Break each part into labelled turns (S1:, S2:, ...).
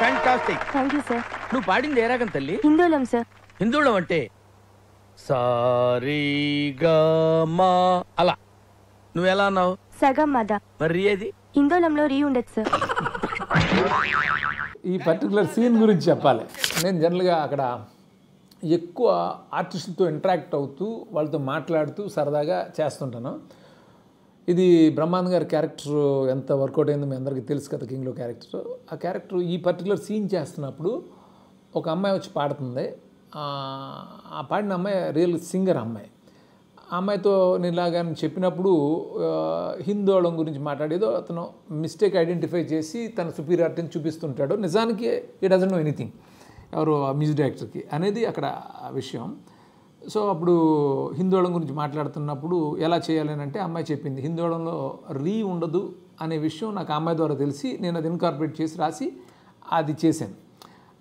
S1: Fantastic.
S2: Thank you sir.
S1: నువ్వు పాడింది ఏ రాగం తల్లి?
S2: హిందోళం సార్.
S1: హిందోళం అంటే సారీగమా అలా. నువ్వు ఎలా అన్నావు?
S2: సగం మద.
S1: మరి ఏది?
S2: హిందోళంలో రీ ఉండదు సార్.
S3: ఈ పర్టికులర్ సీన్ గురించి చెప్పాలి. నేను జనరల్గా అక్కడ ఎక్కువ ఆర్టిస్టులతో ఇంటరాక్ట్ అవుతూ వాళ్ళతో మాట్లాడుతూ సరదాగా చేస్తుంటాను. ఇది బ్రహ్మానంద్ గారి క్యారెక్టర్ ఎంత వర్కౌట్ అయిందో మీ అందరికీ తెలుసు కదా, కింగ్లో క్యారెక్టర్. ఆ క్యారెక్టర్ ఈ పర్టికులర్ సీన్ చేస్తున్నప్పుడు ఒక అమ్మాయి వచ్చి పాడుతుంది. ఆ పాడిన అమ్మాయి రియల్ సింగర్ అమ్మాయి. ఆ అమ్మాయితో నేను ఇలాగా చెప్పినప్పుడు హిందోళం గురించి మాట్లాడేదో అతను మిస్టేక్ ఐడెంటిఫై చేసి తన సుపీరియారిటీని చూపిస్తుంటాడు. నిజానికి ఈ డజంట్ నో ఎనీథింగ్, ఎవరు మ్యూజిక్ డైరెక్టర్కి అనేది అక్కడ విషయం. సో అప్పుడు హిందోళం గురించి మాట్లాడుతున్నప్పుడు ఎలా చేయాలి అంటే అమ్మాయి చెప్పింది హిందోళంలో రీ ఉండదు అనే విషయం నాకు ఆ అమ్మాయి ద్వారా తెలిసి నేను అది ఇన్కార్పొరేట్ చేసి రాసి అది చేశాను.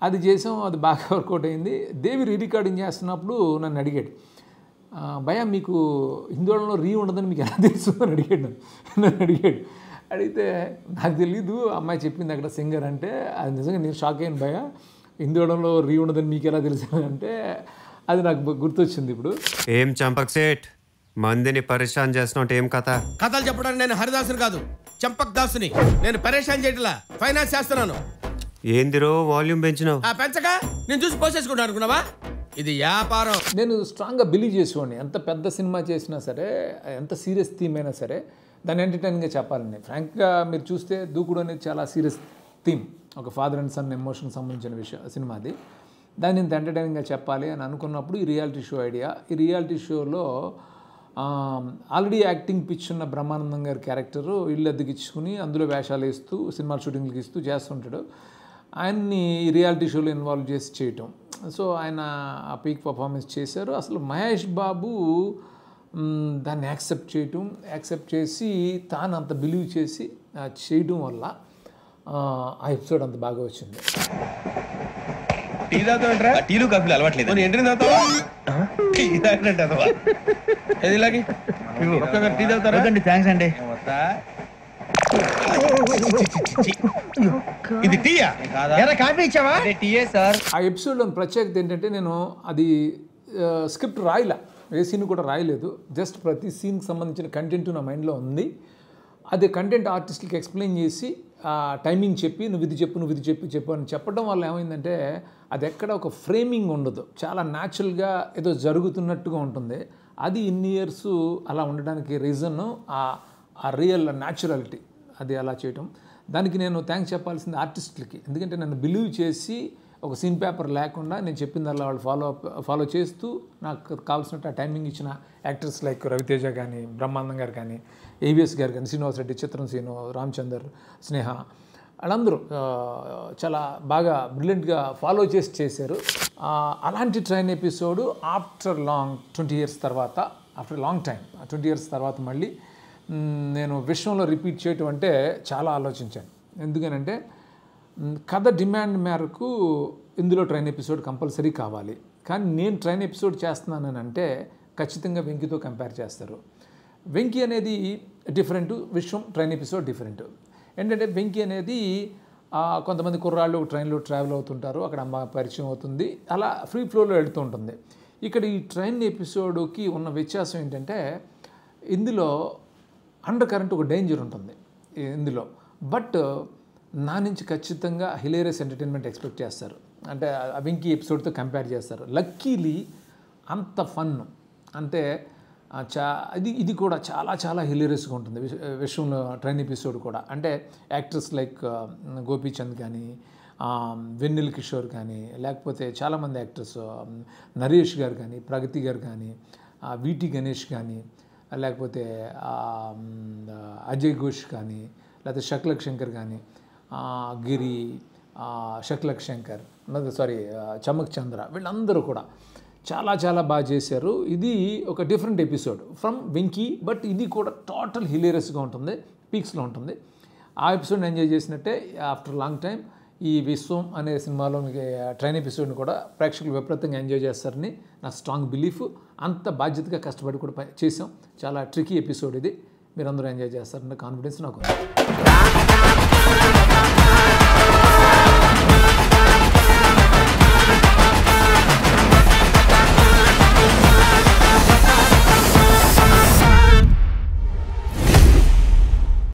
S3: అది చేసాం, అది బాగా వర్కౌట్ అయింది. దేవి రీ రికార్డింగ్ చేస్తున్నప్పుడు నన్ను అడిగాడు, భయ మీకు హిందోళంలో రీ ఉండదని మీకు ఎలా తెలుసు అని నన్ను అడిగాడు. అడిగితే నాకు తెలీదు, అమ్మాయి చెప్పింది అక్కడ సింగర్ అంటే. అది నిజంగా నేను షాక్ అయ్యాను, భయ హిందోళంలో రీ ఉండదని మీకు ఎలా తెలుసు అంటే అది నాకు గుర్తొచ్చింది. ఇప్పుడు
S4: ఏం చంపక్ సేట్ మందిని పరేషాన్ చేస్తున్నావు, ఏం కథ?
S5: కథలు చెప్పడానికి నేను హరిదాసుని కాదు, చంపక్ దాసుని. నేను పరేషాన్ చేయట్లా, ఫైనాన్స్ చేస్తున్నాను.
S4: ఏందిరో వాల్యూమ్ పెంచినావు?
S5: పెంచక నేను చూసి పోసేసుకుంటా అనుకున్నావా? ఇది వ్యాపారం.
S3: నేను స్ట్రాంగ్గా బిలీవ్ చేసేవాడిని, ఎంత పెద్ద సినిమా చేసినా సరే, ఎంత సీరియస్ థీమ్ అయినా సరే దాన్ని ఎంటర్టైన్గా చెప్పాలని. ఫ్రాంక్గా మీరు చూస్తే దూకుడు అనేది చాలా సీరియస్ థీమ్, ఒక ఫాదర్ అండ్ సన్ ఎమోషన్కి సంబంధించిన సినిమా అది. దాన్ని ఇంత ఎంటర్టైనింగ్గా చెప్పాలి అని అనుకున్నప్పుడు ఈ రియాలిటీ షో ఐడియా. ఈ రియాలిటీ షోలో ఆల్రెడీ యాక్టింగ్ పిచ్ ఉన్న బ్రహ్మానందం గారి క్యారెక్టరు ఇల్లు అద్దెకిచ్చుకుని అందులో వేషాలు వేస్తూ సినిమా షూటింగ్లకి ఇస్తూ చేస్తుంటాడు. ఆయన్ని ఈ రియాలిటీ షోలో ఇన్వాల్వ్ చేసి చేయటం. సో ఆయన ఆ పీక్ పర్ఫార్మెన్స్ చేశారు. అసలు మహేష్ బాబు దాన్ని యాక్సెప్ట్ చేసి తాను అంత బిలీవ్ చేసి చేయడం వల్ల ఆ ఎపిసోడ్ అంత బాగా వచ్చింది.
S6: టీ తాగుతావంటరా? టీలు కాఫీలు అలవాట్లేదు. ఎంట్రీ తాగుతావా? టీ తాగినట్టు ఏది టీ తాగుతారా? థ్యాంక్స్ అండి. ఇది టీయా? కాఫీ ఇచ్చావా? టీయే సార్.
S3: ఆ ఎపిసోడ్లోని ప్రత్యేకత ఏంటంటే నేను అది స్క్రిప్ట్ రాయలే, ఏ సీన్ కూడా రాయలేదు. జస్ట్ ప్రతి సీన్కి సంబంధించిన కంటెంట్ నా మైండ్లో ఉంది. అదే కంటెంట్ ఆర్టిస్ట్కి ఎక్స్ప్లెయిన్ చేసి టైమింగ్ చెప్పి నువ్వు ఇది చెప్పు అని చెప్పడం వల్ల ఏమైందంటే అది ఎక్కడ ఒక ఫ్రేమింగ్ ఉండదు, చాలా న్యాచురల్గా ఏదో జరుగుతున్నట్టుగా ఉంటుంది. అది ఇన్ని ఇయర్స్ అలా ఉండడానికి రీజన్ ఆ రియల్ న్యాచురాలిటీ, అది అలా చేయటం. దానికి నేను థ్యాంక్స్ చెప్పాల్సింది ఆర్టిస్టులకి. ఎందుకంటే నన్ను బిలీవ్ చేసి ఒక సీన్ పేపర్ లేకుండా నేను చెప్పిందల్లా వాళ్ళు ఫాలో చేస్తూ నాకు కావాల్సినట్టు ఆ టైమింగ్ ఇచ్చిన యాక్టర్స్ లైక్ రవితేజ కానీ, బ్రహ్మానందం గారు కానీ, ఏవిఎస్ గారు కానీ, శ్రీనివాస్ రెడ్డి, చిత్రం శ్రీను, రామచందర్, స్నేహ, వాళ్ళందరూ చాలా బాగా బ్రిలియంట్గా ఫాలో చేశారు. అలాంటి train episode after long 20 years తర్వాత, ఆఫ్టర్ లాంగ్ టైం 20 years తర్వాత మళ్ళీ నేను విశ్వంలో రిపీట్ చేయటం అంటే చాలా ఆలోచించాను. ఎందుకనంటే కథ డిమాండ్ మేరకు ఇందులో ట్రైన్ ఎపిసోడ్ కంపల్సరీ కావాలి. కానీ నేను ట్రైన్ ఎపిసోడ్ చేస్తున్నానని అంటే ఖచ్చితంగా వెంకీతో కంపేర్ చేస్తారు. వెంకీ అనేది డిఫరెంట్, విశ్వం ట్రైన్ ఎపిసోడ్ డిఫరెంట్. ఏంటంటే వెంకీ అనేది కొంతమంది కుర్రాళ్ళు ట్రైన్లో ట్రావెల్ అవుతుంటారు, అక్కడ అమ్మ పరిచయం అవుతుంది, అలా ఫ్రీ ఫ్లోలో వెళుతూ ఉంటుంది. ఇక్కడ ఈ ట్రైన్ ఎపిసోడ్కి ఉన్న వ్యత్యాసం ఏంటంటే ఇందులో అండర్ కరెంట్ ఒక డేంజర్ ఉంటుంది ఇందులో. బట్ నా నుంచి ఖచ్చితంగా హిలేరియస్ ఎంటర్టైన్మెంట్ ఎక్స్పెక్ట్ చేస్తారు, అంటే వెంకీ ఎపిసోడ్తో కంపేర్ చేస్తారు. లక్కీలీ అంత ఫన్ అంటే ఇది కూడా చాలా హిలేరియస్గా ఉంటుంది విశ్వంలో ట్రైన్ ఎపిసోడ్ కూడా. అంటే యాక్టర్స్ లైక్ గోపీచంద్ కానీ, వెన్నెల కిషోర్ కానీ, లేకపోతే చాలామంది యాక్టర్స్ నరేష్ గారు కానీ, ప్రగతి గారు కానీ, వీటి గణేష్ కానీ, లేకపోతే అజయ్ ఘోష్ కానీ, లేకపోతే శక్లక్ శంకర్ కానీ, గిరి, శక్లక్ శంకర్, చమక్ చంద్ర, వీళ్ళందరూ కూడా చాలా బాగా చేశారు. ఇది ఒక different episode from Venky, but ఇది కూడా టోటల్ హిలేరియస్గా ఉంటుంది, పీక్స్లో ఉంటుంది. ఆ ఎపిసోడ్ని ఎంజాయ్ చేసినట్టే ఆఫ్టర్ లాంగ్ టైం ఈ విశ్వం అనే సినిమాలో ట్రైన్ ఎపిసోడ్ని కూడా ప్రేక్షకులు విపరీతంగా ఎంజాయ్ చేస్తారని నా స్ట్రాంగ్ బిలీఫ్. అంత బాధ్యతగా కష్టపడి కూడా చేసాం. చాలా ట్రికీ ఎపిసోడ్ ఇది, మీరందరూ ఎంజాయ్ చేస్తారన్న కాన్ఫిడెన్స్ నాకు.